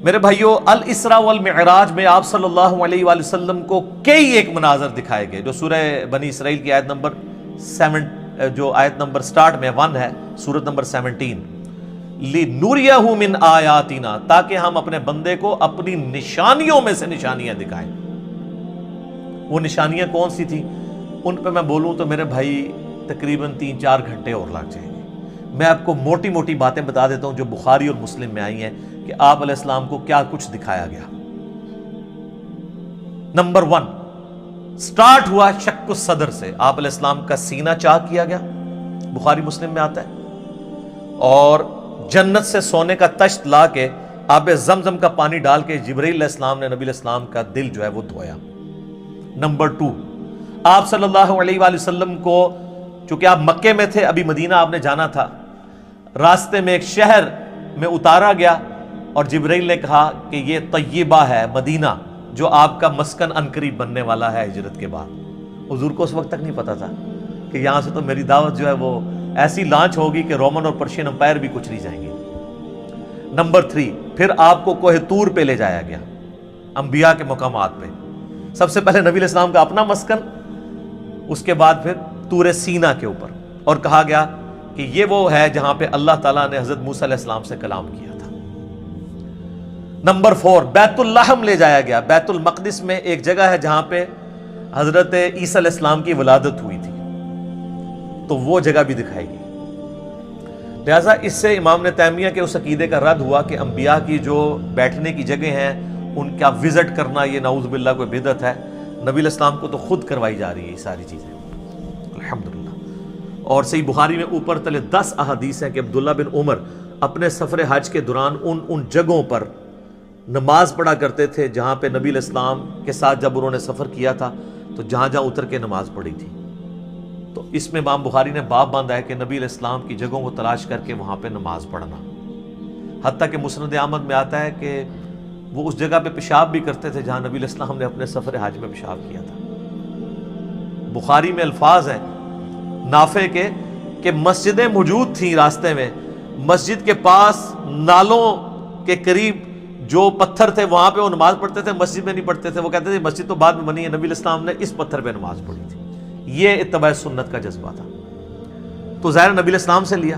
میرے بھائیو، الاسراء والمعراج میں آپ صلی اللہ علیہ وآلہ وسلم کو کئی ایک مناظر دکھائے گئے، جو سورہ بنی اسرائیل کی آیت نمبر 7 جو آیت نمبر سٹارٹ میں 1 ہے، سورت نمبر 17، لِنُرِيَهُ مِنْ آیاتنا، تاکہ ہم اپنے بندے کو اپنی نشانیوں میں سے نشانیاں دکھائیں۔ وہ نشانیاں کون سی تھیں؟ ان پہ میں بولوں تو میرے بھائی تقریباً 3-4 گھنٹے اور لگ جائیں گے۔ میں آپ کو موٹی موٹی باتیں بتا دیتا ہوں جو بخاری اور مسلم میں آئی ہیں کہ آپ علیہ السلام کو کیا کچھ دکھایا گیا۔ نمبر 1، سٹارٹ ہوا شق الصدر سے، آپ علیہ السلام کا سینہ چاک کیا گیا، بخاری مسلم میں آتا ہے، اور جنت سے سونے کا تشت لا کے آب زمزم کا پانی ڈال کے جبرائیل علیہ السلام نے نبی علیہ السلام کا دل جو ہے وہ دھویا۔ نمبر 2، آپ صلی اللہ علیہ وآلہ وسلم کو، چونکہ آپ مکے میں تھے، ابھی مدینہ آپ نے جانا تھا، راستے میں ایک شہر میں اتارا گیا اور جبرائیل نے کہا کہ یہ طیبہ ہے، مدینہ، جو آپ کا مسکن عنقریب بننے والا ہے ہجرت کے بعد۔ حضور کو اس وقت تک نہیں پتا تھا کہ یہاں سے تو میری دعوت جو ہے وہ ایسی لانچ ہوگی کہ رومن اور پرشین امپائر بھی کچھ نہیں جائیں گے۔ نمبر 3، پھر آپ کو کوہ طور پہ لے جایا گیا، انبیاء کے مقامات پہ۔ سب سے پہلے نبی علیہ السلام کا اپنا مسکن، اس کے بعد پھر طور سینہ کے اوپر، اور کہا گیا کہ یہ وہ ہے جہاں پہ اللہ تعالیٰ نے حضرت موسیٰ علیہ السلام سے کلام کیا تھا۔ نمبر 4، بیت اللحم لے جایا گیا۔ بیت المقدس میں ایک جگہ ہے جہاں پہ حضرت عیسیٰ علیہ السلام کی ولادت ہوئی تھی، تو وہ جگہ بھی دکھائی گئی۔ لہٰذا اس سے امام نے تیمیہ کے اس عقیدے کا رد ہوا کہ انبیاء کی جو بیٹھنے کی جگہ ہیں ان کا وزٹ کرنا یہ نعوذ باللہ کوئی بدعت ہے۔ نبی علیہ السلام کو تو خود کروائی جا رہی ہے یہ ساری چیزیں، الحمدللہ۔ اور صحیح بخاری میں اوپر تلے 10 احادیث ہیں کہ عبداللہ بن عمر اپنے سفر حج کے دوران ان جگہوں پر نماز پڑھا کرتے تھے جہاں پہ نبی علیہ السلام کے ساتھ جب انہوں نے سفر کیا تھا تو جہاں جہاں اتر کے نماز پڑھی تھی۔ تو اس میں امام بخاری نے باب باندھا ہے کہ نبی علیہ السلام کی جگہوں کو تلاش کر کے وہاں پہ نماز پڑھنا، حتیٰ کہ مسند احمد میں آتا ہے کہ وہ اس جگہ پہ پیشاب بھی کرتے تھے جہاں نبی علیہ السلام نے اپنے سفر حج میں پیشاب کیا تھا۔ بخاری میں الفاظ ہیں نافع کے کہ مسجدیں موجود تھیں راستے میں، مسجد کے پاس نالوں کے قریب جو پتھر تھے وہاں پہ وہ نماز پڑھتے تھے، مسجد میں نہیں پڑھتے تھے۔ وہ کہتے تھے مسجد تو بعد میں بنی ہے، نبی علیہ السلام نے اس پتھر پہ نماز پڑھی تھی۔ یہ اتباع سنت کا جذبہ تھا۔ تو ظاہر نبی علیہ السلام سے لیا۔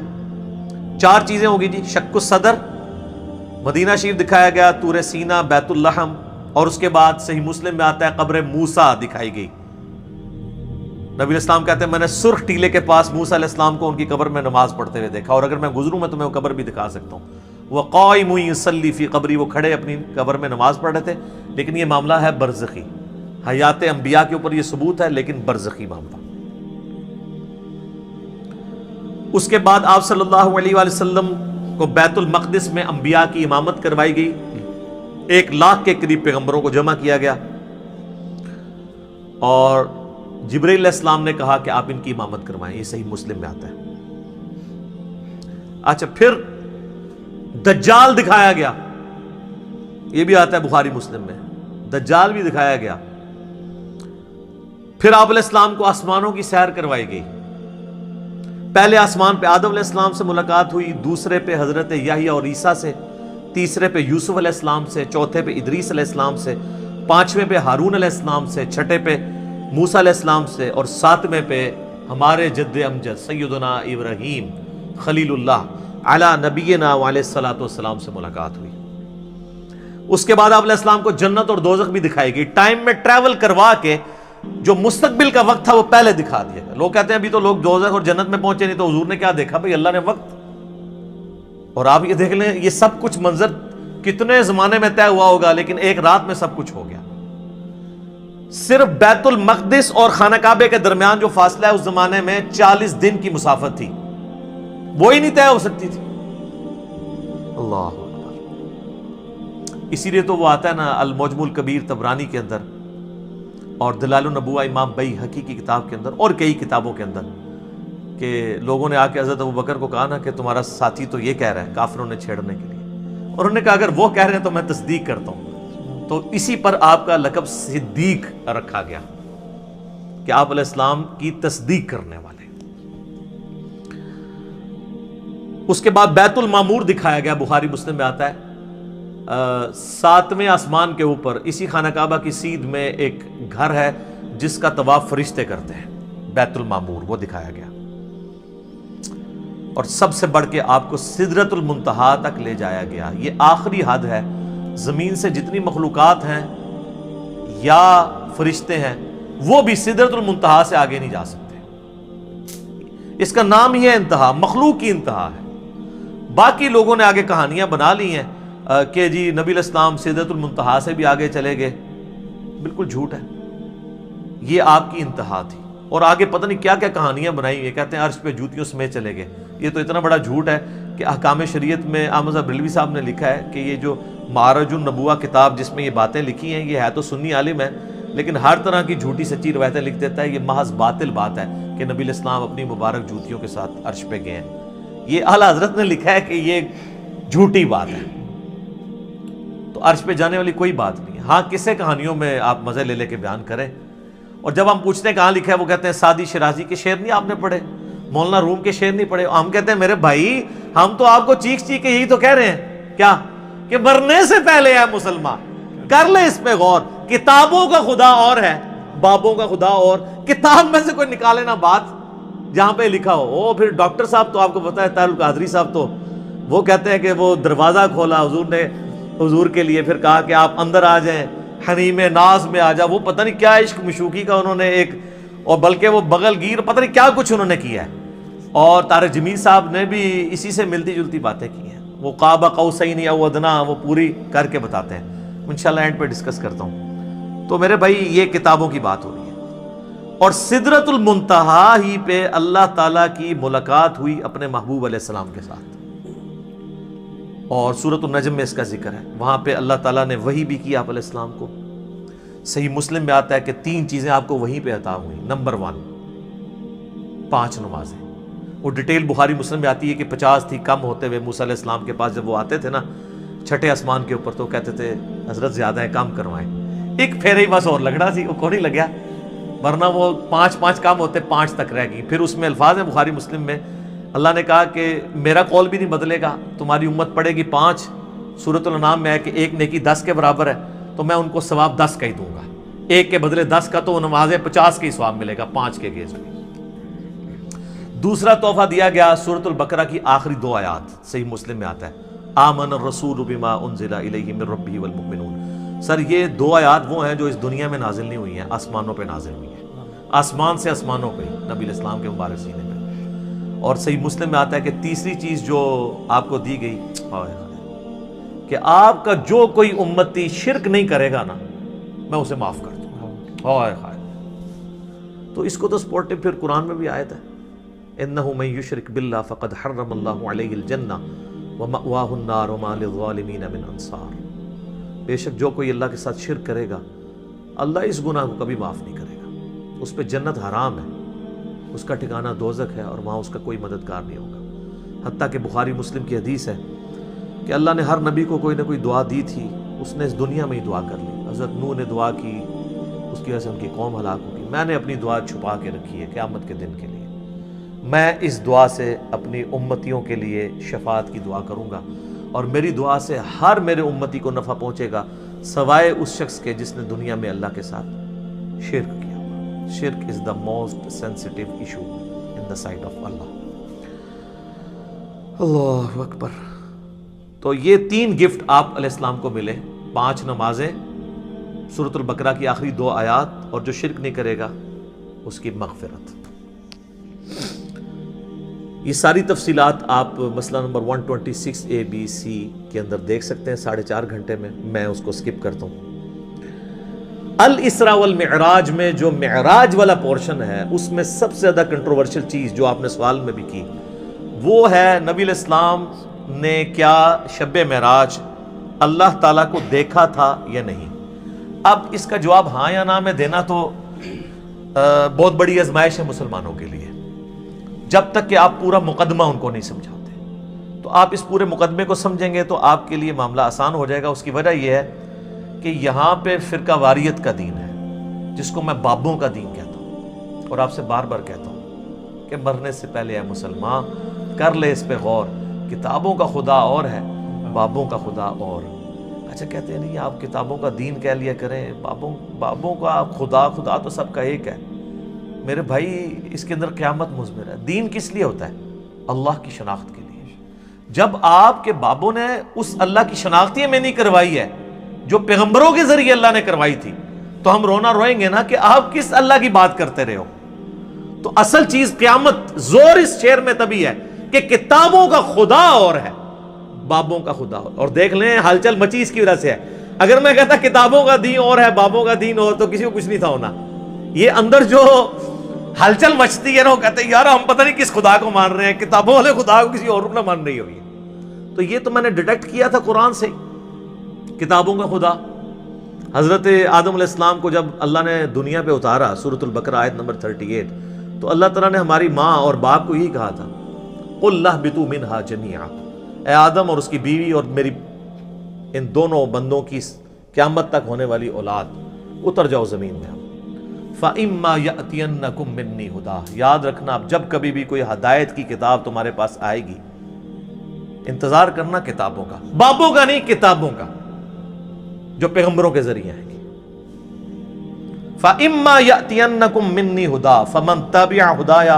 4 چیزیں ہوگی جی، شق الصدر، مدینہ شریف دکھایا گیا، طور سینہ، بیت اللحم، اور اس کے بعد صحیح مسلم میں آتا ہے قبر موسیٰ دکھائی گئی۔ نبی علیہ السلام کہتے ہیں میں نے سرخ ٹیلے کے پاس موسیٰ علیہ السلام کو ان کی قبر میں نماز پڑھتے ہوئے دیکھا، اور اگر میں گزروں میں تمہیں وہ قبر بھی دکھا سکتا ہوں۔ وہ قائم یصلی فی قبری، وہ کھڑے اپنی قبر میں نماز پڑھ رہے تھے، لیکن یہ معاملہ ہے برزخی، حیات انبیاء کے اوپر یہ ثبوت ہے لیکن برزخی معاملہ۔ اس کے بعد آپ صلی اللہ علیہ وآلہ وسلم کو بیت المقدس میں انبیاء کی امامت کروائی گئی، 1 لاکھ کے قریب پیغمبروں کو جمع کیا گیا، اور جبرائیل علیہ السلام نے کہا کہ آپ ان کی امامت کروائیں۔ یہ صحیح مسلم میں آتا ہے۔ اچھا، پھر دجال دکھایا گیا، یہ بھی آتا ہے بخاری مسلم میں، دجال بھی دکھایا گیا۔ پھر آپ علیہ السلام کو آسمانوں کی سیر کروائی گئی۔ پہلے آسمان پہ آدم علیہ السلام سے ملاقات ہوئی، دوسرے پہ حضرت یحییٰ اور عیسیٰ سے، تیسرے پہ یوسف علیہ السلام سے، چوتھے پہ ادریس علیہ السلام سے، 5ویں پہ ہارون علیہ السلام سے، 6ٹھے پہ موسیٰ علیہ السلام سے، اور 7ویں پہ ہمارے جد امجد سیدنا ابراہیم خلیل اللہ علی نبینا وعلیہ الصلوۃ والسلام سے ملاقات ہوئی۔ اس کے بعد آپ علیہ السلام کو جنت اور دوزخ بھی دکھائی گئی، ٹائم میں ٹریول کروا کے جو مستقبل کا وقت تھا وہ پہلے دکھا دیا گیا۔ لوگ کہتے ہیں ابھی تو لوگ دوزخ اور جنت میں پہنچے نہیں، تو حضور نے کیا دیکھا؟ بھئی اللہ نے وقت۔ اور آپ یہ دیکھ لیں، یہ سب کچھ منظر کتنے زمانے میں طے ہوا ہوگا، لیکن ایک رات میں سب کچھ ہو گیا۔ صرف بیت المقدس اور خانہ کعبے کے درمیان جو فاصلہ ہے اس زمانے میں 40 دن کی مسافت تھی، وہی نہیں طے ہو سکتی تھی۔ اللہ اکبر۔ اسی لیے تو وہ آتا ہے نا المعجم الکبیر طبرانی کے اندر، اور دلائل النبوہ امام بیہقی کی کتاب کے اندر، اور کئی کتابوں کے اندر، کہ لوگوں نے آ کے حضرت ابوبکر کو کہا نا کہ تمہارا ساتھی تو یہ کہہ رہا ہے کافروں نے چھیڑنے کے لیے، اور انہوں نے کہا اگر وہ کہہ رہے ہیں تو میں تصدیق کرتا ہوں۔ تو اسی پر آپ کا لقب صدیق رکھا گیا کہ آپ علیہ السلام کی تصدیق کرنے والے۔ اس کے بعد بیت المعمور دکھایا گیا، بخاری مسلم میں آتا ہے 7ویں آسمان کے اوپر اسی خانہ کعبہ کی سیدھ میں ایک گھر ہے جس کا طواف فرشتے کرتے ہیں، بیت المعمور، وہ دکھایا گیا۔ اور سب سے بڑھ کے آپ کو سدرۃ المنتہا تک لے جایا گیا۔ یہ آخری حد ہے، زمین سے جتنی مخلوقات ہیں یا فرشتے ہیں وہ بھی سدرۃ المنتہا سے آگے نہیں جا سکتے۔ اس کا نام ہی ہے انتہا، مخلوق کی انتہا ہے۔ باقی لوگوں نے آگے کہانیاں بنا لی ہیں کہ جی نبی علیہ السلام سدرۃ المنتہا سے بھی آگے چلے گئے، بالکل جھوٹ ہے۔ یہ آپ کی انتہا تھی، اور آگے پتہ نہیں کیا کیا کہانیاں بنائی ہوئی ہیں، کہتے ہیں عرش پہ جوتیوں سمیت چلے گئے۔ یہ تو اتنا بڑا جھوٹ ہے کہ احکام شریعت میں احمد بریلوی صاحب نے لکھا ہے کہ یہ جو معرج النبوہ کتاب جس میں یہ باتیں لکھی ہیں، یہ ہے تو سنی عالم ہے لیکن ہر طرح کی جھوٹی سچی روایتیں لکھ دیتا ہے۔ یہ محض باطل بات ہے کہ نبی علیہ السلام اپنی مبارک جوتیوں کے ساتھ عرش پہ گئے ہیں۔ یہ اعلیٰ حضرت نے لکھا ہے کہ یہ جھوٹی بات ہے، تو عرش پہ جانے والی کوئی بات نہیں ہے۔ ہاں کسے کہانیوں میں آپ مزے لے لے کے بیان کریں، اور جب ہم پوچھتے ہیں کہاں لکھا ہے، وہ کہتے ہیں سعدی شیرازی کے شعر نہیں آپ نے پڑھے، مولانا روم کے شعر نہیں پڑھے۔ ہم کہتے ہیں میرے بھائی ہم تو آپ کو چیخ چیخ کے یہی تو کہہ رہے ہیں کیا کہ مرنے سے پہلے ہے مسلمان، کر لے اس پہ غور۔ کتابوں کا خدا اور ہے، بابوں کا خدا اور، کتاب میں سے کوئی نکالے نا بات جہاں پہ لکھا ہو۔ وہ پھر ڈاکٹر صاحب تو آپ کو پتا ہے طاہر القادری صاحب تو وہ کہتے ہیں کہ وہ دروازہ کھولا حضور نے حضور کے لیے، پھر کہا کہ آپ اندر آ جائیں، حریم ناز میں آ جا۔ وہ پتہ نہیں کیا عشق مشوقی کا انہوں نے ایک، اور بلکہ وہ بغل گیر پتہ نہیں کیا کچھ انہوں نے کیا ہے۔ اور طارق جمیل صاحب نے بھی اسی سے ملتی جلتی باتیں کی ہیں، وہ قاب قوسین او ادنیٰ وہ پوری کر کے بتاتے ہیں، انشاءاللہ اینڈ پہ ڈسکس کرتا ہوں۔ تو میرے بھائی یہ کتابوں کی بات ہو رہی ہے، اور سدرۃ المنتہا ہی پہ اللہ تعالیٰ کی ملاقات ہوئی اپنے محبوب علیہ السلام کے ساتھ، اور سورۃ النجم میں اس کا ذکر ہے۔ وہاں پہ اللہ تعالیٰ نے وحی بھی کی آپ علیہ السلام کو۔ صحیح مسلم میں آتا ہے کہ 3 چیزیں آپ کو وہیں پہ عطا ہوئی۔ نمبر 1 5 نمازیں، وہ ڈیٹیل بخاری مسلم میں آتی ہے کہ 50 تھی، کم ہوتے ہوئے موسیٰ علیہ السلام کے پاس جب وہ آتے تھے نا 6ٹھے آسمان کے اوپر، تو کہتے تھے حضرت زیادہ ہے، کم کروائیں۔ ایک پھیرے ہی بس اور لگنا سی، وہ کو نہیں لگیا، ورنہ وہ 5 کام ہوتے 5 تک رہ گئی۔ پھر اس میں الفاظ ہیں بخاری مسلم میں، اللہ نے کہا کہ میرا قول بھی نہیں بدلے گا، تمہاری امت پڑھے گی 5۔ سورۃ الانعام میں ہے کہ ایک نیکی 10 کے برابر ہے، تو میں ان کو ثواب 10 کا ہی دوں گا، ایک کے بدلے 10 کا، تو نمازیں 50 کے ہی ثواب ملے گا 5 کے گیز میں۔ دوسرا تحفہ دیا گیا سورۃ البقرہ کی آخری 2 آیات، صحیح مسلم میں آتا ہے آمن الرسول بما انزل الیہ من ربہ والمؤمنون۔ سر یہ 2 آیات وہ ہیں جو اس دنیا میں نازل نہیں ہوئی ہیں، آسمانوں پہ نازل ہوئی ہیں، آسمان سے آسمانوں پہ نبی علیہ السلام کے مبارک سینے میں۔ اور صحیح مسلم میں آتا ہے کہ تیسری چیز جو آپ کو دی گئی کہ آپ کا جو کوئی امتی شرک نہیں کرے گا نا میں اسے معاف کر دوں گا۔ تو اس کو تو سپورٹو پھر قرآن میں بھی آیت ہے، اِنَّهُ مَن يُشْرِكْ بِاللَّهِ فَقَدْ حَرَّمَ اللَّهُ عَلَيْهِ الْجَنَّةَ وَمَأْوَاهُ النَّارُ وَمَا لِلظَّالِمِينَ مِنْ أَنصَارٍ۔ بے شک جو کوئی اللہ کے ساتھ شرک کرے گا اللہ اس گناہ کو کبھی معاف نہیں کرے گا، اس پہ جنت حرام ہے، اس کا ٹھکانہ دوزخ ہے، اور وہاں اس کا کوئی مددگار نہیں ہوگا۔ حتیٰ کہ بخاری مسلم کی حدیث ہے کہ اللہ نے ہر نبی کو کوئی نہ کوئی دعا دی تھی، اس نے اس دنیا میں ہی دعا کر لی۔ حضرت نوح نے دعا کی، اس کی وجہ سے ان کی قوم ہلاک ہوگی۔ میں نے اپنی دعا چھپا کے رکھی ہے قیامت کے دن کے لیے، میں اس دعا سے اپنی امتیوں کے لیے شفاعت کی دعا کروں گا، اور میری دعا سے ہر میرے امتی کو نفع پہنچے گا سوائے اس شخص کے جس نے دنیا میں اللہ کے ساتھ شرک کیا۔ شرک is the most sensitive issue in the sight of Allah۔ اللہ اکبر۔ تو یہ 3 گفٹ آپ علیہ السلام کو ملے، 5 نمازیں، سورۃ البقرہ کی آخری 2 آیات، اور جو شرک نہیں کرے گا اس کی مغفرت۔ یہ ساری تفصیلات آپ مسئلہ نمبر 126 ABC کے اندر دیکھ سکتے ہیں 4.5 گھنٹے میں اس کو سکپ کرتا ہوں۔ الاسراء والمعراج میں جو معراج والا پورشن ہے اس میں سب سے زیادہ کنٹروورشل چیز جو آپ نے سوال میں بھی کی وہ ہے نبی علیہ السلام نے کیا شب معراج اللہ تعالیٰ کو دیکھا تھا یا نہیں۔ اب اس کا جواب ہاں یا نہ میں دینا تو بہت بڑی آزمائش ہے مسلمانوں کے لیے، جب تک کہ آپ پورا مقدمہ ان کو نہیں سمجھاتے۔ تو آپ اس پورے مقدمے کو سمجھیں گے تو آپ کے لیے معاملہ آسان ہو جائے گا۔ اس کی وجہ یہ ہے کہ یہاں پہ فرقہ واریت کا دین ہے، جس کو میں بابوں کا دین کہتا ہوں، اور آپ سے بار بار کہتا ہوں کہ مرنے سے پہلے اے مسلمان کر لے اس پہ غور۔ کتابوں کا خدا اور ہے، بابوں کا خدا اور۔ اچھا کہتے ہیں نہیں آپ کتابوں کا دین کہہ لیا کریں، بابوں کا خدا تو سب کا ایک ہے۔ میرے بھائی اس کے اندر قیامت مضمر ہے۔ دین کس لیے ہوتا ہے؟ اللہ کی شناخت کے لیے۔ جب آپ کے بابوں نے اس اللہ کی شناخت ہی میں نہیں کروائی ہے جو پیغمبروں کے ذریعے اللہ نے کروائی تھی، تو ہم رونا روئیں گے نا کہ آپ کس اللہ کی بات کرتے رہے ہو۔ تو اصل چیز قیامت زور اس شعر میں تبھی ہے کہ کتابوں کا خدا اور ہے، بابوں کا خدا اور۔ اور دیکھ لیں ہلچل مچی اس کی وجہ سے ہے۔ اگر میں کہتا کتابوں کا دین اور ہے بابوں کا دین اور، تو کسی کو کچھ نہیں تھا ہونا۔ یہ اندر جو ہلچل مچتی ہے نا، وہ کہتے ہیں یار ہم پتہ نہیں کس خدا کو مان رہے ہیں، کتابوں والے خدا کو کسی اور کو نہ مان رہی ہوگی۔ تو یہ تو میں نے ڈیٹیکٹ کیا تھا قرآن سے، کتابوں کا خدا۔ حضرت آدم علیہ السلام کو جب اللہ نے دنیا پہ اتارا، سورۃ البقرہ آیت نمبر 38، تو اللہ تعالیٰ نے ہماری ماں اور باپ کو یہی کہا تھا، قُلْ اهْبِطُوا مِنْهَا جَمِيعًا، اے آدم اور اس کی بیوی اور میری ان دونوں بندوں کی قیامت تک ہونے والی اولاد، اتر جاؤ زمین میں۔ فَإِمَّا يَأْتِيَنَّكُم مِّنِّي هُدًى، یاد رکھنا جب کبھی بھی کوئی ہدایت کی کتاب تمہارے پاس آئے گی، انتظار کرنا کتابوں کا، بابوں کا نہیں، کتابوں کا جو پیغمبروں کے ذریعے آئیں گی۔ فَإِمَّا يَأْتِيَنَّكُم مِّنِّي هُدًى فَمَن تَبِعَ هُدَايَ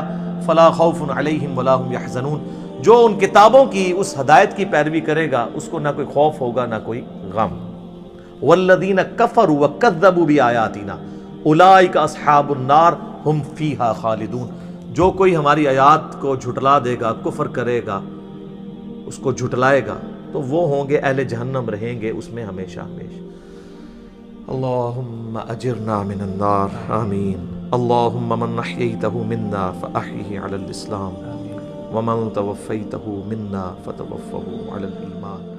فَلَا خَوْفٌ عَلَيْهِمْ وَلَا هُمْ يَحْزَنُونَ، جو ان کتابوں کی اس ہدایت کی پیروی کرے گا اس کو نہ کوئی خوف ہوگا نہ کوئی غم۔ وَالَّذِينَ كَفَرُوا وَكَذَّبُوا بِآيَاتِنَا اولئک اصحاب النار ہم فیہا خالدون، جو کوئی ہماری آیات کو جھٹلا دے گا، کفر کرے گا، اس کو جھٹلائے گا، تو وہ ہوں گے اہل جہنم، رہیں گے اس میں ہمیشہ ہمیشہ۔ اللہم اجرنا من النار، آمین۔ اللہم من احییتہ منا فاحیہ علی الاسلام، ومن توفیتہ منا فتوفہ علی الایمان۔